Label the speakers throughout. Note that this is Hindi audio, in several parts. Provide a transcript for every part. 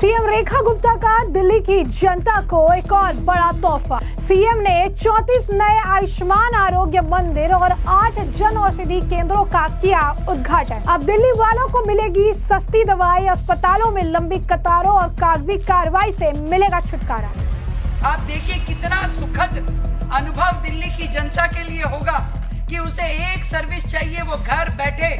Speaker 1: सीएम रेखा गुप्ता का दिल्ली की जनता को एक और बड़ा तोहफा। सीएम ने 34 नए आयुष्मान आरोग्य मंदिर और 8 जन औषधि केंद्रों का किया उद्घाटन। अब दिल्ली वालों को मिलेगी सस्ती दवाई, अस्पतालों में लंबी कतारों और कागजी कार्रवाई से मिलेगा छुटकारा।
Speaker 2: आप देखिए कितना सुखद अनुभव दिल्ली की जनता के लिए होगा कि उसे एक सर्विस चाहिए, वो घर बैठे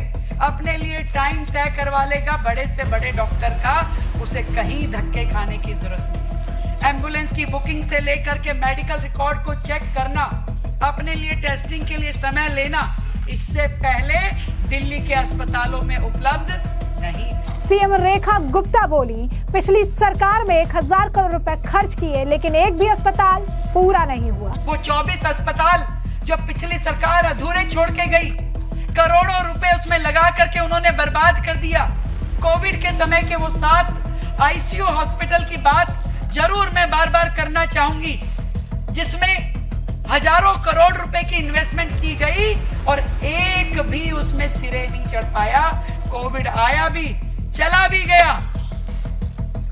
Speaker 2: अपने लिए टाइम तय करवा लेगा बड़े से बड़े डॉक्टर का, उसे कहीं धक्के खाने की जरूरत नहीं। एम्बुलेंस की बुकिंग से लेकर के मेडिकल रिकॉर्ड को चेक करना, अपने लिए टेस्टिंग के लिए समय लेना, इससे पहले दिल्ली के अस्पतालों में उपलब्ध नहीं था।
Speaker 1: सीएम रेखा गुप्ता बोली, पिछली सरकार में 1000 करोड़ रुपए खर्च किए लेकिन एक भी अस्पताल पूरा नहीं हुआ।
Speaker 2: वो 24 अस्पताल जो पिछली सरकार अधूरे छोड़ के गई, करोड़ों रुपए उसमें लगा करके उन्होंने बर्बाद कर दिया। कोविड के समय के वो 7 आईसीयू हॉस्पिटल की बात जरूर मैं बार बार करना चाहूंगी, जिसमें हजारों करोड़ रुपए की इन्वेस्टमेंट की गई और एक भी उसमें सिरे नहीं चढ़ पाया। कोविड आया भी, चला भी गया,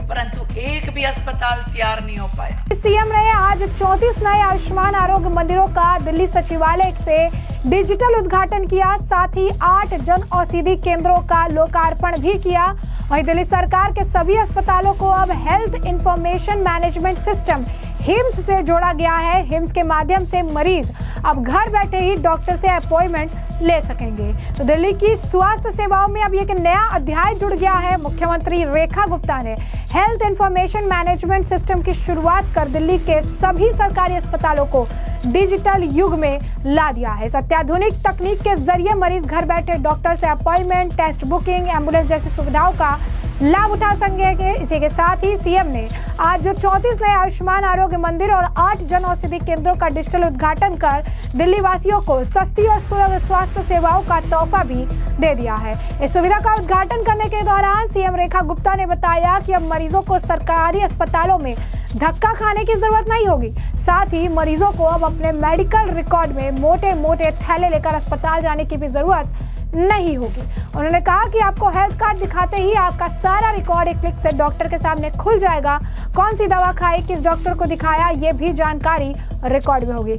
Speaker 2: परंतु एक भी अस्पताल तैयार नहीं हो पाया।
Speaker 1: सीएम ने आज 34 नए आयुष्मान आरोग्य मंदिरों का दिल्ली सचिवालय से डिजिटल उद्घाटन किया, साथ ही 8 जन औषधि केंद्रों का लोकार्पण भी किया। वहीं दिल्ली सरकार के सभी अस्पतालों को अब health information management system hymns से जोड़ा गया है। हिम्स के माध्यम से मरीज अब घर बैठे ही डॉक्टर से अपॉइंटमेंट ले सकेंगे। तो दिल्ली की स्वास्थ्य सेवाओं में अब एक नया अध्याय जुड़ गया है। मुख्यमंत्री रेखा गुप्ता ने हेल्थ इंफॉर्मेशन मैनेजमेंट सिस्टम की शुरुआत कर दिल्ली के सभी सरकारी अस्पतालों को डिजिटल युग में ला दिया है। अत्याधुनिक तकनीक के जरिए मरीज घर बैठे डॉक्टर से अपॉइंटमेंट, टेस्ट बुकिंग, एम्बुलेंस जैसी सुविधाओं का लाभ उठा सकेंगे। इसी के साथ ही सीएम ने आज जो 34 नए आयुष्मान आरोग्य मंदिर और 8 जन औषधि केंद्रों का डिजिटल उद्घाटन कर दिल्ली वासियों को सस्ती और सुलभ स्वास्थ्य सेवाओं का तोहफा भी दे दिया है। इस सुविधा का उद्घाटन करने के दौरान सीएम रेखा गुप्ता ने बताया कि अब मरीजों को सरकारी अस्पतालों में धक्का खाने की जरूरत नहीं होगी। साथ ही मरीजों को अब अपने मेडिकल रिकॉर्ड में मोटे मोटे थैले लेकर अस्पताल जाने की भी जरूरत नहीं होगी। उन्होंने कहा कि आपको हेल्थ कार्ड दिखाते ही आपका सारा रिकॉर्ड एक क्लिक से डॉक्टर के सामने खुल जाएगा। कौन सी दवा खाई, किस डॉक्टर को दिखाया, ये भी जानकारी रिकॉर्ड में होगी।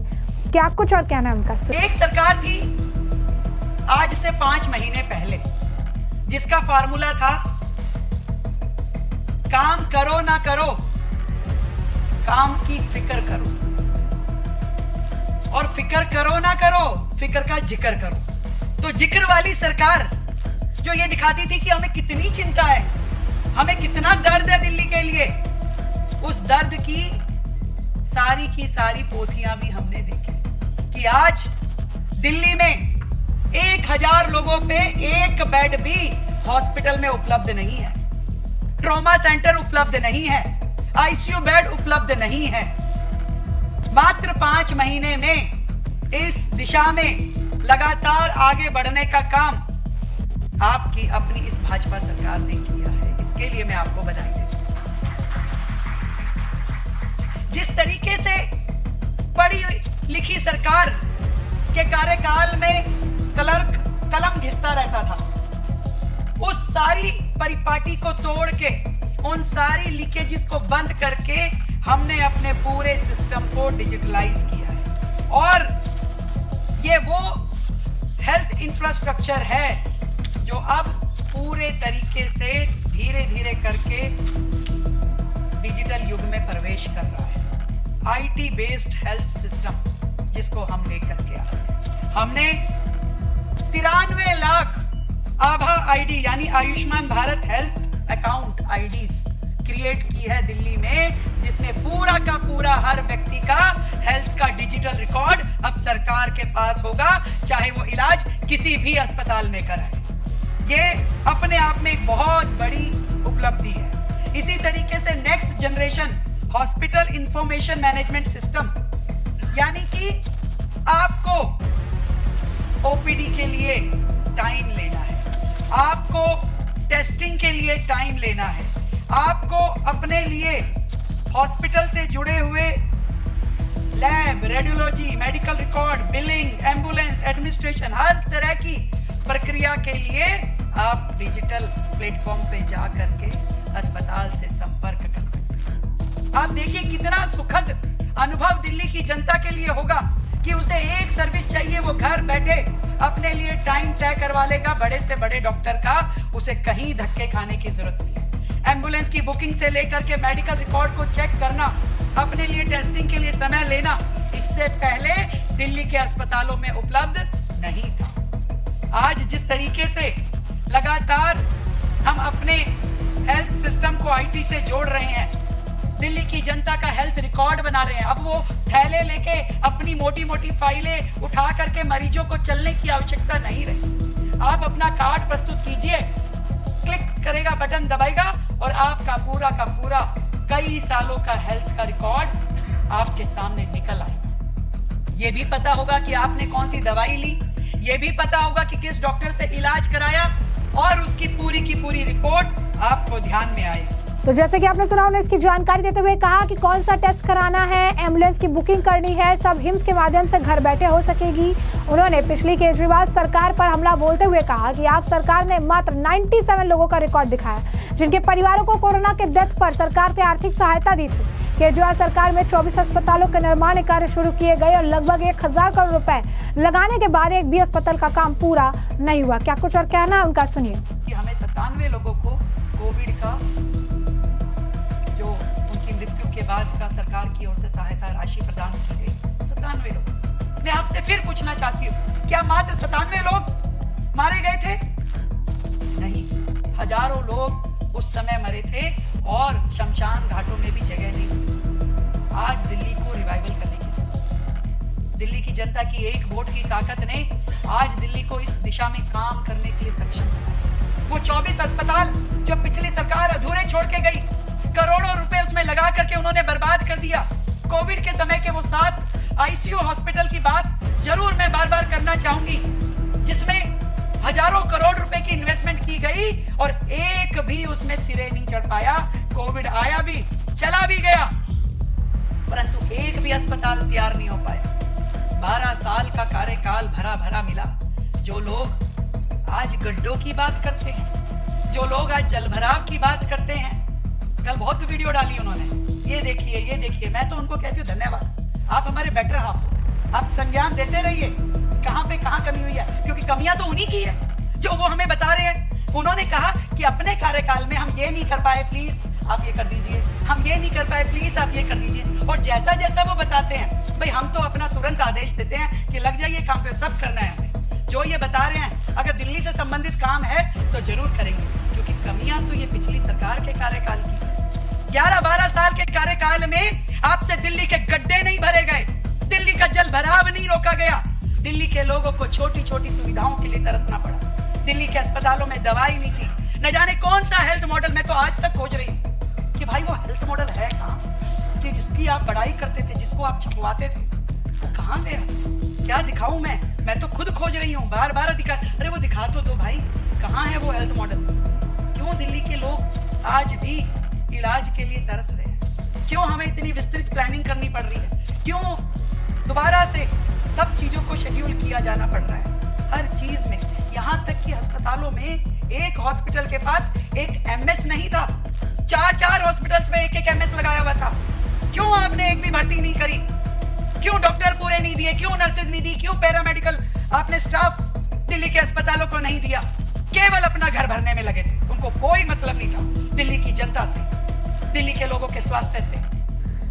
Speaker 1: क्या कुछ और कहना है उनका?
Speaker 2: एक सरकार थी आज से 5 महीने पहले, जिसका फार्मूला था काम करो ना करो, काम की फिक्र करो, और फिक्र करो ना करो, फिक्र का जिक्र करो। तो जिक्र वाली सरकार जो ये दिखाती थी कि हमें कितनी चिंता है, हमें कितना दर्द है दिल्ली के लिए, उस दर्द की सारी पोथियां भी हमने देखी कि आज दिल्ली में 1000 लोगों पे एक बेड भी हॉस्पिटल में उपलब्ध नहीं है, ट्रॉमा सेंटर उपलब्ध नहीं है, आईसीयू बेड उपलब्ध नहीं है। मात्र 5 महीने में इस दिशा में लगातार आगे बढ़ने का काम आपकी अपनी इस भाजपा सरकार ने किया है। इसके लिए मैं आपको बधाई देता हूं। जिस तरीके से पढ़ी लिखी सरकार के कार्यकाल में क्लर्क कलम घिसता रहता था, उस सारी परिपाटी को तोड़ के, उन सारी लीकेजेस को बंद करके हमने अपने पूरे सिस्टम को डिजिटलाइज किया है। और ये वो हेल्थ इंफ्रास्ट्रक्चर है जो अब पूरे तरीके से धीरे धीरे करके डिजिटल युग में प्रवेश कर रहा है। आईटी बेस्ड हेल्थ सिस्टम जिसको हम लेकर के आ रहे हैं। हमने 93 लाख आभा आईडी यानी Ayushman Bharat health account IDs create की है दिल्ली में, जिसमें पूरा का पूरा हर व्यक्ति का हेल्थ का डिजिटल रिकॉर्ड अब सरकार के पास होगा, चाहे वो इलाज किसी भी अस्पताल में कराए। ये अपने आप में एक बहुत बड़ी उपलब्धि है। इसी तरीके से next generation hospital information management system, यानी कि आपको ओपीडी के लिए टाइम लेना है, आपको टेस्टिंग के लिए टाइम लेना है, आपको अपने लिए हॉस्पिटल से जुड़े हुए lab, radiology, medical record, billing, ambulance, administration, हर तरह की प्रक्रिया के लिए आप डिजिटल प्लेटफॉर्म पे जा करके अस्पताल से संपर्क कर सकते हैं। आप देखिए कितना सुखद अनुभव दिल्ली की जनता के लिए होगा कि उसे एक सर्विस चाहिए, वो घर बैठे अपने लिए टाइम तय करवा लेगा बड़े से बड़े डॉक्टर का, उसे कहीं धक्के खाने की जरूरत नहीं है। एम्बुलेंस की बुकिंग से लेकर के मेडिकल रिकॉर्ड को चेक करना, अपने लिए टेस्टिंग के लिए समय लेना, इससे पहले दिल्ली के अस्पतालों में उपलब्ध नहीं था। आज जिस तरीके से लगातार हम अपने हेल्थ सिस्टम को आईटी से जोड़ रहे हैं, दिल्ली की जनता का हेल्थ रिकॉर्ड बना रहे हैं, अब वो थैले लेके अपनी मोटी मोटी फाइलें उठा करके मरीजों को चलने की आवश्यकता नहीं रही। आप अपना कार्ड प्रस्तुत कीजिए, क्लिक करेगा, बटन दबाएगा और आपका पूरा का पूरा कई सालों का हेल्थ का रिकॉर्ड आपके सामने निकल आएगा। ये भी पता होगा कि आपने कौन सी दवाई ली, ये भी पता होगा कि किस डॉक्टर से इलाज कराया और उसकी पूरी की पूरी रिपोर्ट आपको ध्यान में आएगी।
Speaker 1: तो जैसे कि आपने सुना, उन्होंने इसकी जानकारी देते हुए कहा कि कौन सा टेस्ट कराना है, एम्बुलेंस की बुकिंग करनी है, सब हिम्स के माध्यम से घर बैठे हो सकेगी। उन्होंने पिछली केजरीवाल सरकार पर हमला बोलते हुए कहा कि आप सरकार ने मात्र 97 लोगों का रिकॉर्ड दिखाया, जिनके परिवारों को कोरोना के डेथ पर सरकार ने आर्थिक सहायता दी थी। केजरीवाल सरकार में 24 अस्पतालों के निर्माण कार्य शुरू किए गए और लगभग 1000 करोड़ रुपए लगाने के बाद एक भी अस्पताल का काम पूरा नहीं हुआ। क्या कुछ और कहना है उनका, सुनिए।
Speaker 2: हमें 97 लोगों को कोविड का जो उनकी मृत्यु के बाद का सरकार की ओर से सहायता राशि प्रदान की गई, 97 लोग। मैं आपसे फिर पूछना चाहती हूँ, क्या मात्र 97 लोग मारे गए थे? नहीं, हजारों लोग उस समय मरे थे और शमशान घाटों में भी जगह नहीं थी। आज दिल्ली को रिवाइवल करने की जरूरत है। दिल्ली की जनता की एक वोट की ताकत ने आज दिल्ली को इस दिशा में काम करने के लिए सक्षम बनाया। वो 24 अस्पताल जो पिछली सरकार अधूरे छोड़ के गई, करोड़ों रुपए उसमें लगा करके उन्होंने बर्बाद कर दिया। कोविड के समय के वो 7 आईसीयू हॉस्पिटल की बात जरूर मैं बार बार करना चाहूंगी, जिसमें हजारों करोड़ रुपए की इन्वेस्टमेंट की गई और एक भी उसमें सिरे नहीं चढ़ पाया। कोविड आया भी, चला भी गया, परंतु एक भी अस्पताल तैयार नहीं हो पाया। 12 साल का कार्यकाल भरा भरा मिला। जो लोग आज गड्ढों की बात करते हैं, जो लोग आज जलभराव की बात करते हैं, कल बहुत वीडियो डाली उन्होंने, ये देखिए ये देखिए, मैं तो उनको कहती हूँ धन्यवाद, आप हमारे बेटर हाफ हो, आप संज्ञान देते रहिए कहां पे कहां कमी हुई है, क्योंकि कमियां तो उन्हीं की है जो वो हमें बता रहे हैं। उन्होंने कहा कि अपने कार्यकाल में हम ये नहीं कर पाए, प्लीज आप ये कर दीजिए, हम ये नहीं कर पाए, प्लीज आप ये कर दीजिए। और जैसा जैसा वो बताते हैं, भाई हम तो अपना तुरंत आदेश देते हैं कि लग जाइए काम पे, सब करना है हमें। जो ये बता रहे हैं, अगर दिल्ली से संबंधित काम है तो जरूर करेंगे, क्योंकि कमियां तो ये पिछली सरकार के कार्यकाल की है। 11-12 साल के कार्यकाल में आपसे दिल्ली के गड्ढे नहीं भरे गए, दिल्ली का जल भराव नहीं रोका गया, दिल्ली के लोगों को छोटी छोटी सुविधाओं के लिए तरसना पड़ा, दिल्ली के अस्पतालों में दवाई नहीं थी। न जाने कौन सा हेल्थ मॉडल, मैं तो आज तक खोज रही हूँ कि भाई वो हेल्थ मॉडल है कहाँ, कि जिसकी आप बड़ाई करते थे, जिसको आप छपवाते थे, वो कहाँ गया? क्या दिखाऊं मैं तो खुद खोज रही हूँ, बार बार दिखा, अरे वो दिखा तो दो भाई, कहाँ है वो हेल्थ मॉडल? क्यों दिल्ली के लोग आज भी इलाज के लिए तरस रहे हैं? क्यों हमें इतनी विस्तृत प्लानिंग करनी पड़ रही है? क्यों दोबारा से सब चीजों को शेड्यूल किया जाना पड़ रहा है? हर चीज में, यहाँ तक कि अस्पतालों में एक हॉस्पिटल के पास एक एमएस नहीं था, 4 हॉस्पिटल्स में एक एमएस लगाया हुआ था। क्यों आपने एक भी भर्ती नहीं करी? क्यों डॉक्टर पूरे नहीं दिए? क्यों नर्सेज नहीं दी? क्यों पैरामेडिकल आपने स्टाफ दिल्ली के अस्पतालों को नहीं दिया? केवल अपना घर भरने में लगे थे, उनको कोई मतलब नहीं था दिल्ली की जनता से, दिल्ली के लोगों के स्वास्थ्य से।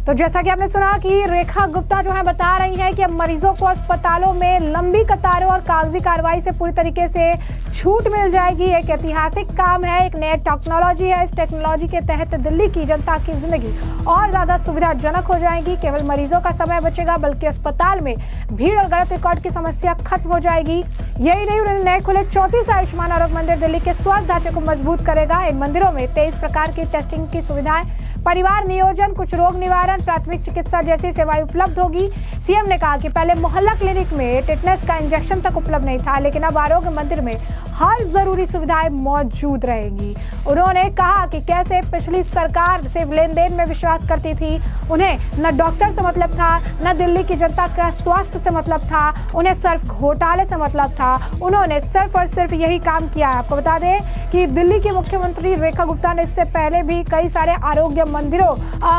Speaker 1: तो जैसा कि आपने सुना कि रेखा गुप्ता जो है बता रही हैं कि अब मरीजों को अस्पतालों में लंबी कतारों और कागजी कार्रवाई से पूरी तरीके से छूट मिल जाएगी। एक ऐतिहासिक काम है, एक नई टेक्नोलॉजी है। इस टेक्नोलॉजी के तहत दिल्ली की जनता की जिंदगी और ज्यादा सुविधाजनक हो जाएगी। केवल मरीजों का समय बचेगा, बल्कि अस्पताल में भीड़ और गलत रिकॉर्ड की समस्या खत्म हो जाएगी। यही नहीं, उन्होंने नए खुले 34 आयुष्मान आरोग्य मंदिर दिल्ली के स्वास्थ्य ढांचे को मजबूत करेगा। इन मंदिरों में 23 प्रकार की टेस्टिंग की सुविधाएं, परिवार नियोजन, कुछ रोग निवारण, प्राथमिक चिकित्सा जैसी सेवाएं उपलब्ध होगी। सीएम ने कहा कि पहले मोहल्ला क्लिनिक में टेटनस का इंजेक्शन तक उपलब्ध नहीं था, लेकिन अब आरोग्य मंदिर में हर जरूरी सुविधाएं मौजूद रहेंगी। उन्होंने कहा कि कैसे पिछली सरकार सिर्फ लेन देन में विश्वास करती थी, उन्हें न डॉक्टर से मतलब था, न दिल्ली की जनता का स्वास्थ्य से मतलब था, उन्हें सिर्फ घोटाले से मतलब था। उन्होंने सिर्फ और सिर्फ यही काम किया है। आपको बता दें कि दिल्ली की मुख्यमंत्री रेखा गुप्ता ने इससे पहले भी कई सारे आरोग्य मंदिरों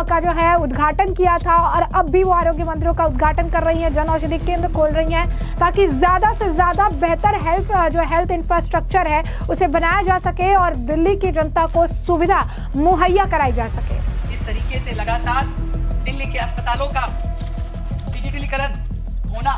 Speaker 1: का जो है उद्घाटन किया था और अब भी वो आरोग्य मंदिरों का उद्घाटन कर रही हैं, जन औषधि केंद्र खोल रही हैं, ताकि ज्यादा से ज्यादा बेहतर हेल्थ इंफ्रास्ट्रक्चर है उसे बनाया जा सके और दिल्ली की जनता को सुविधा मुहैया कराई जा सके।
Speaker 2: इस तरीके से लगातार दिल्ली के अस्पतालों का डिजिटलीकरण होना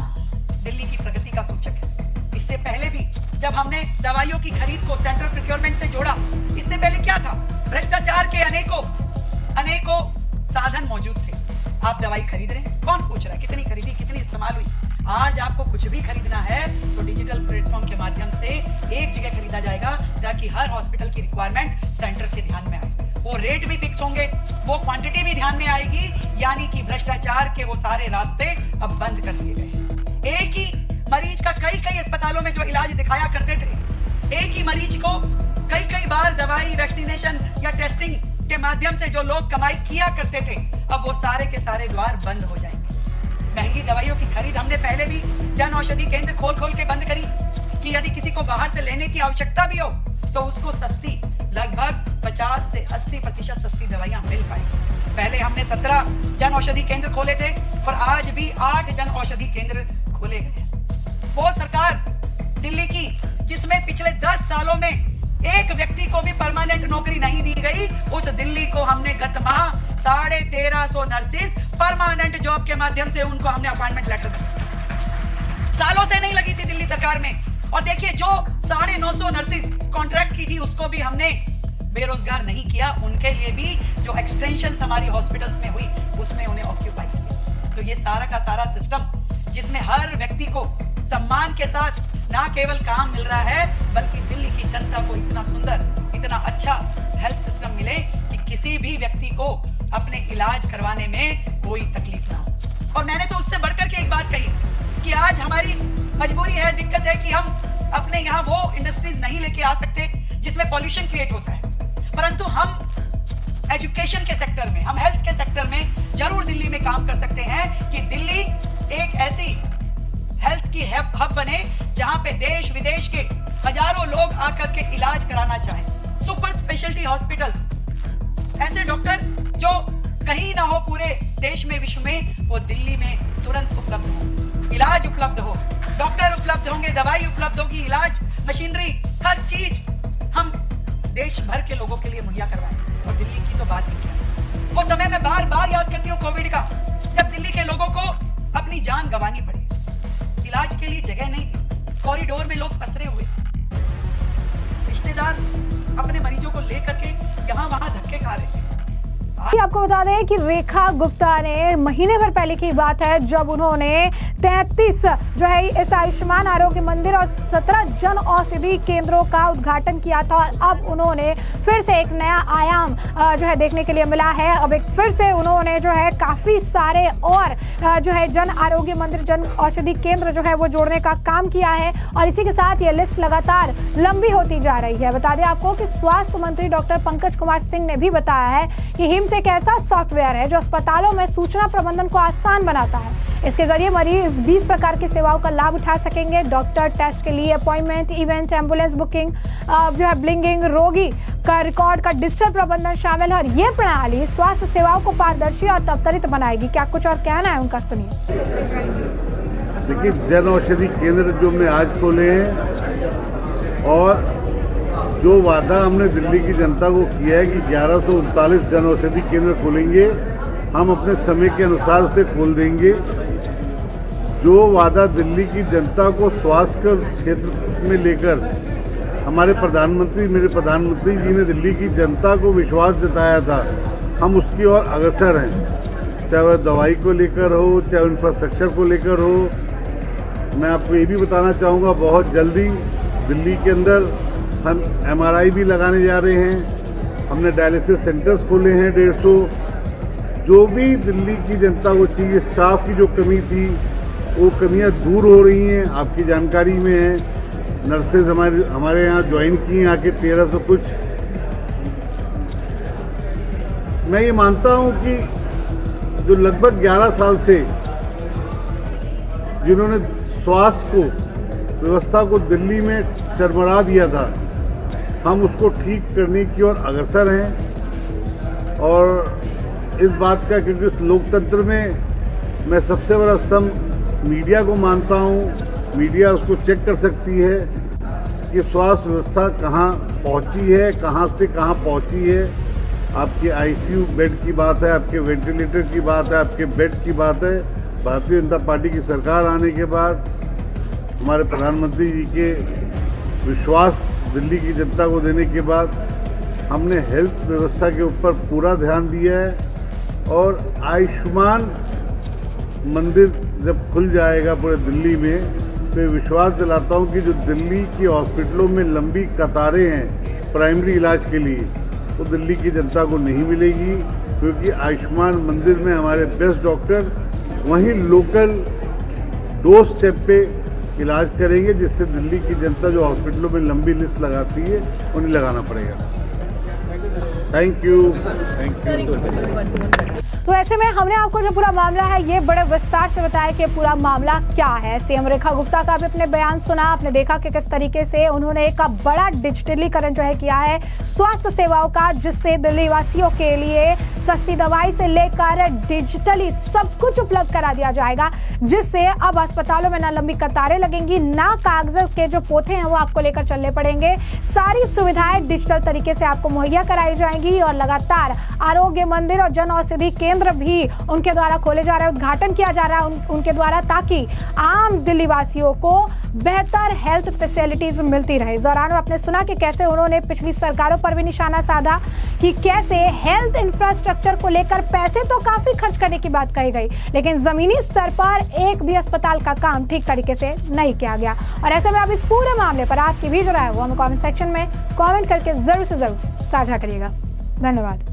Speaker 2: दिल्ली की प्रगति का सूचक है। इससे पहले भी जब हमने दवाइयों की खरीद को सेंट्रल प्रोक्योरमेंट से जोड़ा, इससे पहले क्या था? भ्रष्टाचार के अनेकों साधन मौजूद थे। आप दवाई खरीद रहे हैं, कौन पूछ रहा है कितनी खरीदी, कितनी इस्तेमाल हुई? आज आपको कुछ भी खरीदना है तो डिजिटल प्लेटफॉर्म के माध्यम से एक जगह खरीदा जाएगा, ताकि हर हॉस्पिटल की रिक्वायरमेंट सेंटर के ध्यान में आए। वो रेट भी फिक्स होंगे, वो क्वांटिटी भी ध्यान में आएगी, यानी कि भ्रष्टाचार के वो सारे रास्ते अब बंद कर दिए गए। एक ही मरीज का कई अस्पतालों में जो इलाज दिखाया करते थे, एक ही मरीज को कई बार दवाई, वैक्सीनेशन या टेस्टिंग के माध्यम से जो लोग कमाई किया करते थे, अब वो सारे के सारे द्वार बंद हो जाएंगे। महंगी दवाइयों की खरीद हमने पहले भी जन औषधि केंद्र खोल के बंद करी कि यदि किसी को बाहर से लेने की आवश्यकता भी हो तो उसको सस्ती, लगभग 50 से 80% सस्ती दवाइयां मिल पाएगी। पहले हमने 17 जन औषधि केंद्र खोले थे और आज भी 8 जन औषधि केंद्र खोले गए हैं। वो सरकार दिल्ली की जिसमें पिछले 10 सालों में एक व्यक्ति को भी परमानेंट नौकरी नहीं दी गई, उस दिल्ली को हमने गत माह 1350 नर्सिस परमानेंट जॉब के माध्यम से उनको हमने अपॉइंटमेंट लेटर दिया। सालों से नहीं लगी थी दिल्ली सरकार में। और देखिए, जो 950 नर्सिस कॉन्ट्रैक्ट की थी उसको भी हमने बेरोजगार नहीं किया, उनके लिए भी जो एक्सटेंशन हमारी हॉस्पिटल्स में हुई उसमें उन्हें ऑक्यूपाई किया। तो ये सारा का सारा सिस्टम जिसमें हर व्यक्ति को सम्मान के साथ ना केवल काम मिल रहा है, बल्कि दिल्ली की जनता को इतना सुंदर, इतना अच्छा हेल्थ सिस्टम मिले कि किसी भी व्यक्ति को अपने इलाज करवाने में कोई तकलीफ ना हो। और मैंने तो उससे बढ़कर के एक बात कही कि आज हमारी मजबूरी है, दिक्कत है कि हम अपने यहाँ वो इंडस्ट्रीज नहीं लेके आ सकते जिसमें पॉल्यूशन क्रिएट होता है, परंतु हम एजुकेशन के सेक्टर में, हम हेल्थ के सेक्टर में जरूर दिल्ली में काम कर सकते हैं कि दिल्ली एक ऐसी हेल्थ की हब बने जहां पे देश विदेश के हजारों लोग आकर के इलाज कराना चाहें। सुपर स्पेशलिटी हॉस्पिटल्स, ऐसे डॉक्टर जो कहीं ना हो पूरे देश में, विश्व में, वो दिल्ली में तुरंत उपलब्ध हो, इलाज उपलब्ध हो, डॉक्टर उपलब्ध होंगे, दवाई उपलब्ध होगी, इलाज, मशीनरी, हर चीज हम देश भर के लोगों के लिए मुहैया करवाएं। और दिल्ली की तो बात ही क्या, वो समय मैं बार याद करती हूँ कोविड का, जब दिल्ली के लोगों को अपनी जान गंवानी पड़ी, इलाज के लिए जगह नहीं थी, कॉरिडोर में लोग पसरे हुए थे, रिश्तेदार अपने मरीजों को लेकर के यहाँ वहां धक्के खा रहे थे।
Speaker 1: आपको बता दें कि रेखा गुप्ता ने महीने भर पहले की बात है जब उन्होंने 33 जो है इस आयुष्मान आरोग्य मंदिर और 17 जन औषधि केंद्रों का उद्घाटन किया था। और अब उन्होंने फिर से एक नया आयाम जो है देखने के लिए मिला है। अब एक फिर से उन्होंने जो है काफी सारे और जो है जन आरोग्य मंदिर, जन औषधि केंद्र जो है वो जोड़ने का काम किया है और इसी के साथ ये लिस्ट लगातार लंबी होती जा रही है। बता दें आपको कि स्वास्थ्य मंत्री डॉक्टर पंकज कुमार सिंह ने भी बताया है कि हिम्स एक ऐसा सॉफ्टवेयर है जो अस्पतालों में सूचना प्रबंधन को आसान बनाता है। इसके जरिए मरीज 20 प्रकार की सेवाओं का लाभ उठा सकेंगे। डॉक्टर, टेस्ट के लिए अपॉइंटमेंट, इवेंट, एम्बुलेंस बुकिंग, जो है ब्लिंगिंग, रोगी का रिकॉर्ड का डिजिटल प्रबंधन शामिल है और ये प्रणाली स्वास्थ्य सेवाओं को पारदर्शी और त्वरित बनाएगी। क्या कुछ और कहना है उनका, सुनिए।
Speaker 3: देखिए, जन औषधि केंद्र जो हमने आज खोले हैं और जो वादा हमने दिल्ली की जनता को किया है कि 1139 जन औषधि केंद्र खोलेंगे, हम अपने समय के अनुसार उसे खोल देंगे। जो वादा दिल्ली की जनता को स्वास्थ्य क्षेत्र में लेकर हमारे प्रधानमंत्री, मेरे प्रधानमंत्री जी ने दिल्ली की जनता को विश्वास जताया था, हम उसकी ओर अग्रसर हैं। चाहे वह दवाई को लेकर हो, चाहे इंफ्रास्ट्रक्चर को लेकर हो। मैं आपको ये भी बताना चाहूँगा, बहुत जल्दी दिल्ली के अंदर हम MRI भी लगाने जा रहे हैं। हमने डायलिसिस सेंटर्स खोले हैं 150। जो भी दिल्ली की जनता को चाहिए, साफ की जो कमी थी वो कमियां दूर हो रही हैं, आपकी जानकारी में है। नर्सेज हमारे यहाँ ज्वाइन की आके 1300 कुछ। मैं ये मानता हूँ कि जो लगभग 11 साल से जिन्होंने स्वास्थ्य को व्यवस्था को दिल्ली में चरमरा दिया था, हम उसको ठीक करने की ओर अग्रसर हैं। और इस बात का, क्योंकि उस लोकतंत्र में मैं सबसे बड़ा स्तंभ मीडिया को मानता हूँ। मीडिया उसको चेक कर सकती है कि स्वास्थ्य व्यवस्था कहाँ पहुँची है, कहाँ से कहाँ पहुँची है। आपके आईसीयू बेड की बात है, आपके वेंटिलेटर की बात है, आपके बेड की बात है। भारतीय जनता पार्टी की सरकार आने के बाद हमारे प्रधानमंत्री जी के विश्वास दिल्ली की जनता को देने के बाद हमने हेल्थ व्यवस्था के ऊपर पूरा ध्यान दिया है। और आयुष्मान मंदिर जब खुल जाएगा पूरे दिल्ली में, तो विश्वास दिलाता हूँ कि जो दिल्ली की हॉस्पिटलों में लंबी कतारें हैं प्राइमरी इलाज के लिए, वो दिल्ली की जनता को नहीं मिलेगी। क्योंकि आयुष्मान मंदिर में हमारे बेस्ट डॉक्टर वहीं लोकल 2 स्टेप पे इलाज करेंगे, जिससे दिल्ली की जनता जो हॉस्पिटलों में लंबी लिस्ट लगाती है उन्हें लगाना पड़ेगा। Thank you.
Speaker 1: तो ऐसे में हमने आपको जो पूरा मामला है ये बड़े विस्तार से बताया कि पूरा मामला क्या है। सीएम रेखा गुप्ता का भी अपने बयान सुना, आपने देखा कि किस तरीके से उन्होंने एक बड़ा डिजिटलीकरण जो है किया है स्वास्थ्य सेवाओं का, जिससे दिल्ली वासियों के लिए सस्ती दवाई से लेकर डिजिटली सब कुछ उपलब्ध करा दिया जाएगा, जिससे अब अस्पतालों में ना लंबी कतारें लगेंगी, ना कागज के जो पोथे हैं वो आपको लेकर चलने पड़ेंगे। सारी सुविधाएं डिजिटल तरीके से आपको मुहैया कराई जाएंगी और लगातार आरोग्य मंदिर और जन औषधि केंद्र भी उनके द्वारा खोले जा रहे हैं, उद्घाटन किया जा रहा है उनके द्वारा, ताकि आम दिल्ली वासियों को बेहतर हेल्थ फैसिलिटीज मिलती रहे। इस दौरान आपने सुना कि कैसे उन्होंने पिछली सरकारों पर भी निशाना साधा कि कैसे हेल्थ इंफ्रास्ट्रक्चर को लेकर पैसे तो काफी खर्च करने की बात कही गई, लेकिन जमीनी स्तर पर एक भी अस्पताल का काम ठीक तरीके से नहीं किया गया। और ऐसे में अब इस पूरे मामले पर आपकी भी जो राय है वो हमें कमेंट सेक्शन में कमेंट करके जरूर से जरूर साझा करिएगा। धन्यवाद।